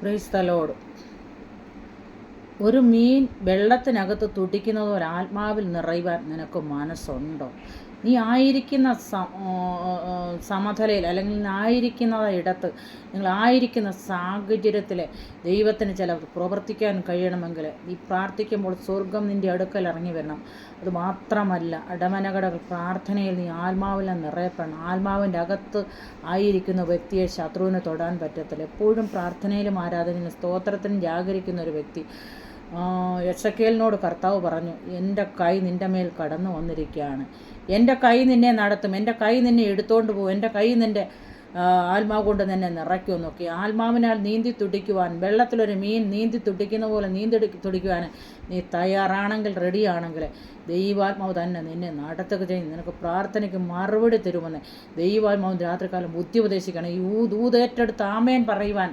Praise the Lord. ഒരു മീൻ വെള്ളത്തിനകത്ത് തുടിക്കുന്നത് പോലെ ആത്മാവിൽ നിറയുവാൻ നിനക്ക് മനസ്സുണ്ടോ? നീ ആയിരിക്കുന്ന സമതലയിൽ അല്ലെങ്കിൽ ആയിരിക്കുന്ന ഇടത്ത്, നിങ്ങളായിരിക്കുന്ന സാഹചര്യത്തിൽ ദൈവത്തിന് ചില പ്രവർത്തിക്കാൻ കഴിയണമെങ്കിൽ നീ പ്രാർത്ഥിക്കുമ്പോൾ സ്വർഗം നിൻ്റെ അടുക്കൽ ഇറങ്ങി വരണം. അതുമാത്രമല്ല, അടമനകടകൾ പ്രാർത്ഥനയിൽ നീ ആത്മാവിൽ നിറയപ്പെടണം. ആത്മാവിൻ്റെ അകത്ത് ആയിരിക്കുന്ന വ്യക്തിയെ ശത്രുവിനെ തൊടാൻ പറ്റത്തില്ല. എപ്പോഴും പ്രാർത്ഥനയിലും ആരാധനയിലും സ്തോത്രത്തിനും ജാഗരിക്കുന്ന ഒരു വ്യക്തി. എസെക്കിയേലിനോട് കർത്താവ് പറഞ്ഞു, എൻ്റെ കൈ നിൻ്റെ മേൽ കടന്നു വന്നിരിക്കുകയാണ്, എൻ്റെ കൈ നിന്നെ നടത്തും, എൻ്റെ കൈ നിന്നെ എടുത്തുകൊണ്ട് പോകും, എൻ്റെ കൈ നിൻ്റെ ആത്മാവ് കൊണ്ട് നിന്നെ നിറയ്ക്കുമെന്നൊക്കെ. ആത്മാവിനാൽ നീന്തി തുടിക്കുവാൻ, വെള്ളത്തിലൊരു മീൻ നീന്തി തുടിക്കുന്ന പോലെ തുടിക്കുവാൻ നീ തയ്യാറാണെങ്കിൽ, റെഡിയാണെങ്കിൽ ദൈവാത്മാവ് തന്നെ നിന്നെ നടത്തുക ചെയ്യും. നിനക്ക് പ്രാർത്ഥനയ്ക്ക് മറുപടി തരുമെന്ന് ദൈവാത്മാവ് രാത്രികാലം ബുദ്ധി ഉപദേശിക്കണം. ഈ ഊതേറ്റെടുത്ത് ആമേൻ പറയുവാൻ